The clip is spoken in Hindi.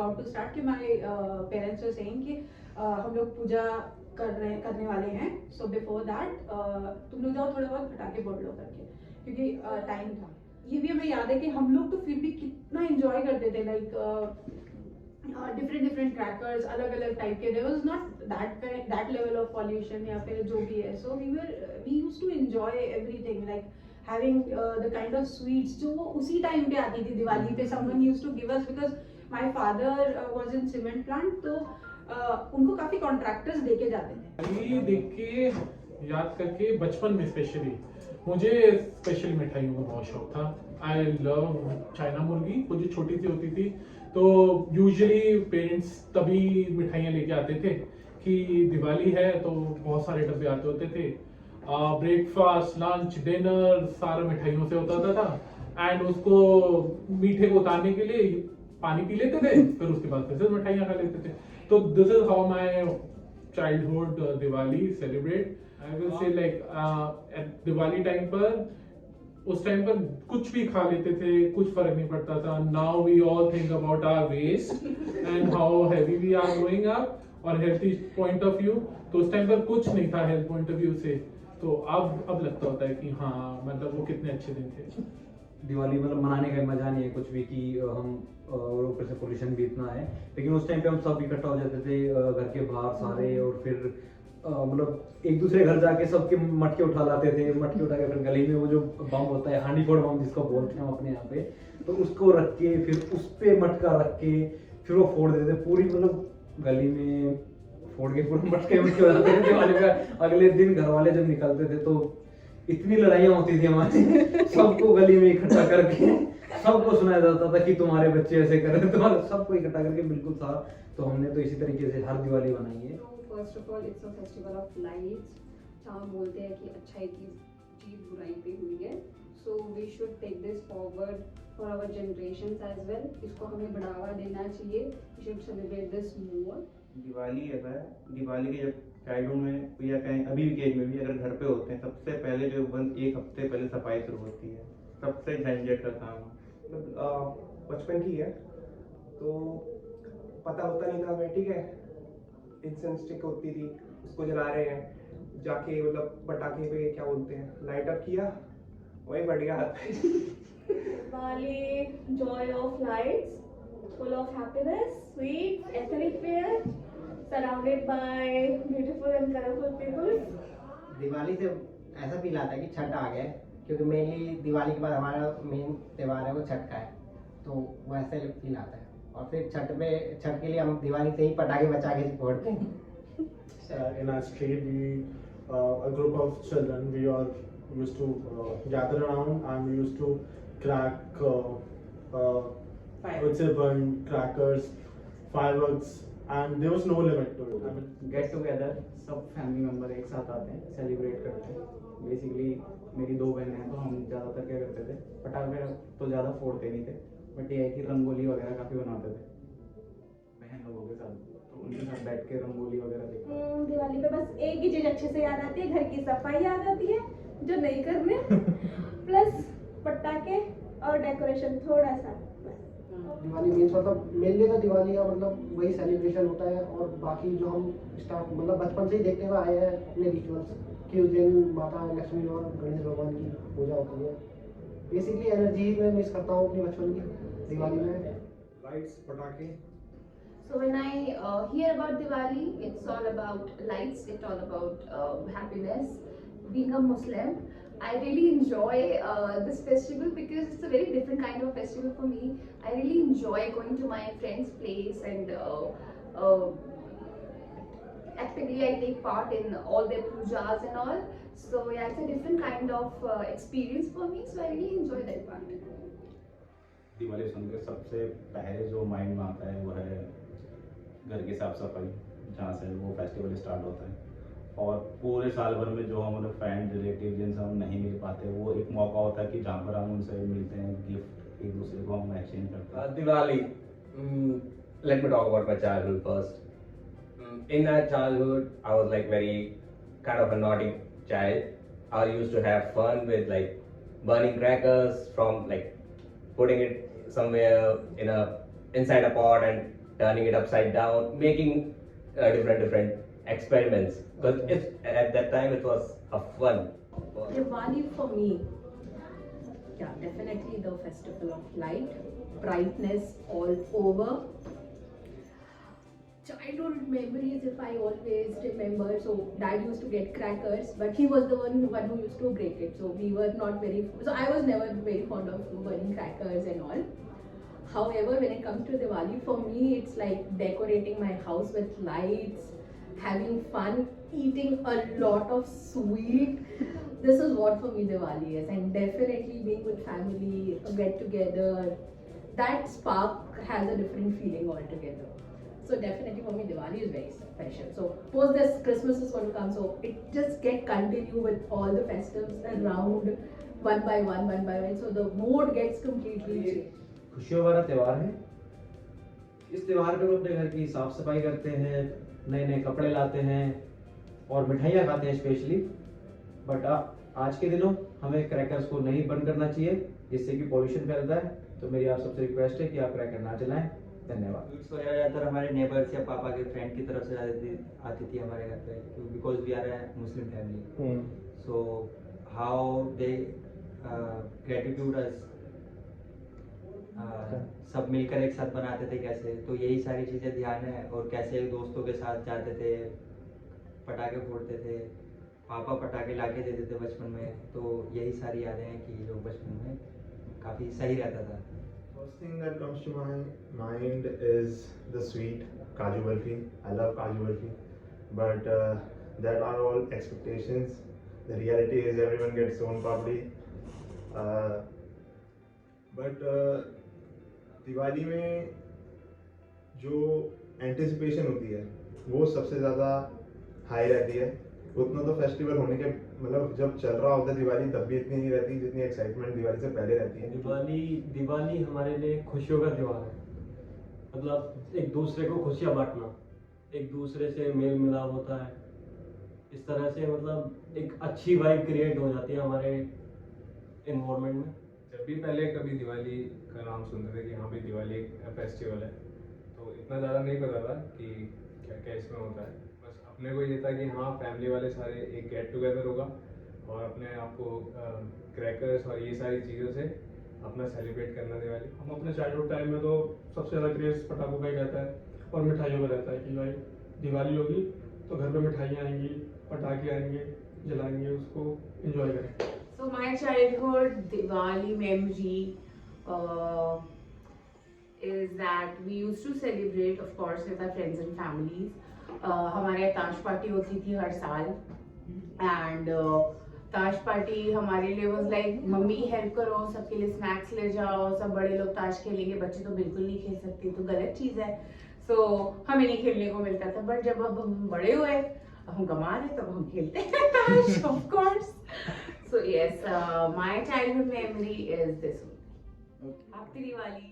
अबाउट टू स्टार्ट कि माय पेरेंट्स वर सेइंग कि हम लोग पूजा करने वाले हैं, सो बिफोर दैट तुम लोग जाओ थोड़े बहुत पटाखे फोड़ लो करके, क्योंकि टाइम था। ये भी हमें याद है कि हम लोग तो फिर भी कितना एंजॉय करते थे, लाइक डिफरेंट क्रैकर्स अलग अलग टाइप के, there was not that level of pollution या फिर जो भी है, so we used to enjoy everything, like having the kind of sweets जो उसी टाइम पे आती थी दिवाली पे, someone used to give us, because my father was in cement plant, तो उनको काफी कॉन्ट्रैक्टर्स देके जाते थे। ये देख के याद करके बचपन में स्पेशली मुझे स्पेशल मिठाइयों का बहुत शौक था। आई लव चाइना मुर्गी, वो जो छोटी सी होती थी, तो यूजुअली पेरेंट्स तभी मिठाइयाँ लेके आते थे कि दिवाली है, तो बहुत सारे डब्बे आते होते थे। ब्रेकफास्ट, लंच, डिनर सारा मिठाइयों से होता था एंड उसको मीठे को उतारने के लिए पानी पी लेते थे, फिर उसके बाद फिर से मिठाइयाँ खा लेते थे। तो this is how my childhood Diwali celebrate. I will say like at Diwali time पर उस टाइम पर कुछ भी खा लेते थे, कुछ फर्क नहीं पड़ता था। Now we all think about our waist and how heavy we are growing up और healthy point of view। तो उस टाइम पर कुछ नहीं था health point of view से, तो अब लगता होता है कि हाँ मतलब वो कितने अच्छे दिन थे। दिवाली मतलब मनाने का मजा नहीं है कुछ भी कि हम और ऊपर से पोल्यूशन भी इतना है, लेकिन उस टाइम पे हम सब इकट्ठा हो जाते थे घर के बाहर सारे, और फिर मतलब एक दूसरे घर जाके सबके मटके उठा लाते थे, मटके उठा के फिर गली में वो जो बम होता है, हांडी फोड़ बम जिसको बोलते हैं हम अपने यहाँ पे, तो उसको रख के फिर उस पे मटका रख के फिर वो फोड़ देते थे पूरी, मतलब गली में फोड़ के पूरे मटके हो जाते थे दिवाली का। अगले दिन घर वाले जब निकलते थे तो इतनी लड़ाइयाँ होती थी हमारी सबको गली में इकट्ठा करके सबको सुनाया जाता था कि तुम्हारे बच्चे ऐसे कर रहे हैं, तुम्हारे सबको इकट्ठा करके बिल्कुल था। तो हमने तो इसी तरीके से हर दिवाली बनाई है। First of all it's a festival of lights, जहाँ बोलते हैं कि अच्छाई की जीत बुराई पे हुई है, so we should take this forward for our generations as well. इसको हमें बढ़ावा देना चाहिए, we should celebrate this more. Diwali है, दिवाली के जब चाइल्डहुड में या कहीं अभी के एज में भी अगर घर पे होते हैं, सबसे पहले जो एक हफ्ते पहले सफाई शुरू होती है, सबसे झंझट का काम। मतलब बचपन की है तो पता होता नहीं था हमें, ठीक है, इंसेंस स्टिक होती थी, उसको जला रहे हैं जाके, मतलब पटाखे पे क्या बोलते हैं, लाइट अप किया, वही बढ़ गया हाथ पे। Diwali, joy of lights, full of happiness, sweet, ethnic wear, surrounded by beautiful and colorful people. Diwali से ऐसा फील आता है कि छठ आ गया, क्योंकि मेनली दिवाली के बाद हमारा मेन त्यौहार है वो छठ का है, तो वैसे फील आता है। और फिर छठ के लिए हम दिवाली से ही पटाखे बचा के फोड़ते हैं। In our street, a group of children, we all used to gather around and we used to crack, I would say burn crackers, fireworks, and there was no limit to it. I mean, get together सब फैमिली मेम्बर एक साथ आते हैं, सेलिब्रेट करते हैं। बेसिकली मेरी 2 बहनें हैं, तो हम ज़्यादातर क्या करते थे, पटाखे तो ज़्यादा फोड़ते नहीं थे, बट ये है कि रंगोली वगैरह काफ़ी बनाते थे बहन लोगों के साथ, तो उनके साथ बैठ के रंगोली वगैरह देखते। दिवाली पे बस एक ही चीज अच्छे से याद आती है, घर की सफाई याद आती है जो नहीं करने, प्लस पटाखे और डेकोरेशन थोड़ा सा। दिवाली मीन्स मतलब मेनली तो दिवाली का मतलब वही सेलिब्रेशन होता है, और बाकी जो हम स्टार्ट मतलब बचपन से ही देखते हुए आए हैं अपने रिचुअल्स कि उस दिन माता लक्ष्मी और गणेश भगवान की पूजा होती है। बेसिकली एनर्जी मैं मिस करता हूँ अपनी बचपन की दिवाली में। लाइट्स, पटाखे। So when I hear about Diwali, it's all about lights, it's all about happiness. Being a Muslim, I really enjoy this festival because it's a very different kind of festival for me. I really enjoy going to my friend's place and actively I take part in all their pujas and all. So yeah, it's a different kind of experience for me. So I really enjoy that part. Diwali सुनकर सबसे पहले जो माइंड में आता है वो है घर की साफ सफाई, जहाँ से वो फेस्टिवल स्टार्ट होता है। और पूरे साल भर में जो हमारे फ्रेंड रिलेटिव जिनसे हम नहीं मिल पाते, वो एक मौका होता है कि जहाँ पर हम उनसे मिलते हैं, गिफ्ट एक दूसरे को हम एक्सचेंज करते हैं। Diwali, let me talk about my childhood first. In that childhood, I was like very kind of a naughty child. I used to have fun with like burning crackers from like putting it somewhere inside a pot and turning it upside down, making different experiments. Because at that time it was a fun. Diwali for me, yeah, definitely the festival of light, brightness all over. Childhood memories, if I always remember, so dad used to get crackers, but he was the one who used to break it. So we were not very, so I was never very fond of burning crackers and all. However, when it comes to Diwali, for me, it's like decorating my house with lights, having fun, eating a lot of sweet. This is what for me Diwali is, and definitely being with family, a get together, that spark has a different feeling altogether. So definitely for me Diwali is very special. So post this Christmas is going to come, so it just get continue with all the festivals around one by one. So the mood gets completely changed. खुशियों वाला त्यौहार है। इस त्यौहार पे हम अपने घर की साफ सफाई करते हैं, नए नए कपड़े लाते हैं और मिठाइयाँ खाते हैं स्पेशली। बट आज के दिनों हमें क्रैकर्स को नहीं बंद करना चाहिए, जिससे कि पॉल्यूशन फैलता है। तो मेरी आप सबसे रिक्वेस्ट है कि आप क्रैकर ना चलाएं। धन्यवाद। स्वीट्स वगैरह ज़्यादातर हमारे नेबर्स या पापा के फ्रेंड की तरफ से आती थी हमारे घर पे, because we are a Muslim family. So how they gratitude us, सब मिलकर एक साथ बनाते थे कैसे, तो यही सारी चीज़ें ध्यान है। और कैसे दोस्तों के साथ जाते थे, पटाखे फोड़ते थे, पापा पटाखे लाके देते थे बचपन में, तो यही सारी यादें हैं कि लोग बचपन में काफ़ी सही रहता था। First thing that comes to my mind is the sweet Kaju Barfi. I love Kaju Barfi, but that are all expectations. The reality is everyone gets Son Papdi. But Diwali में जो एंटिसिपेशन होती है वो सबसे ज़्यादा हाई रहती है। उतना तो फेस्टिवल होने के मतलब जब चल रहा होता है दिवाली तब भी इतनी नहीं रहती जितनी एक्साइटमेंट दिवाली से पहले रहती है। दिवाली हमारे लिए खुशियों का त्यौहार है। मतलब एक दूसरे को खुशियाँ बांटना, एक दूसरे से मेल मिलाप होता है। इस तरह से मतलब एक अच्छी वाइब क्रिएट हो जाती है हमारे इन्वायरमेंट में। जब भी पहले कभी दिवाली का नाम सुनते थे कि हाँ भाई दिवाली एक फेस्टिवल है, तो इतना ज़्यादा नहीं पता था कि क्या क्या इसमें होता है। बस अपने को ये था कि हाँ फैमिली वाले सारे एक गेट टुगेदर होगा और अपने आप को क्रैकर्स और ये सारी चीज़ों से अपना सेलिब्रेट करना दिवाली। हम अपने चाइल्डहुड टाइम में तो सबसे ज़्यादा क्रेज़ पटाखों का ही रहता है और मिठाइयों का रहता है कि भाई दिवाली होगी तो घर पे मिठाइयाँ आएंगी, पटाखे आएंगे, जलाएंगे, उसको एंजॉय करें। So my childhood Diwali memory is that we used to celebrate, of course, with our friends and families. हमारे ताश पार्टी होती थी हर साल, and ताश पार्टी हमारे लिए was like मम्मी हेल्प करो, सबके लिए स्नैक्स ले जाओ, सब बड़े लोग ताश खेलेंगे, बच्चे तो बिल्कुल नहीं खेल सकते, तो गलत चीज़ है। So हमें नहीं खेलने को मिलता था, बट जब अब हम बड़े हुए, हम कमा रहे, तब हम खेलते हैं ताश, of course. So yes, my childhood memory is this one. Happy Diwali.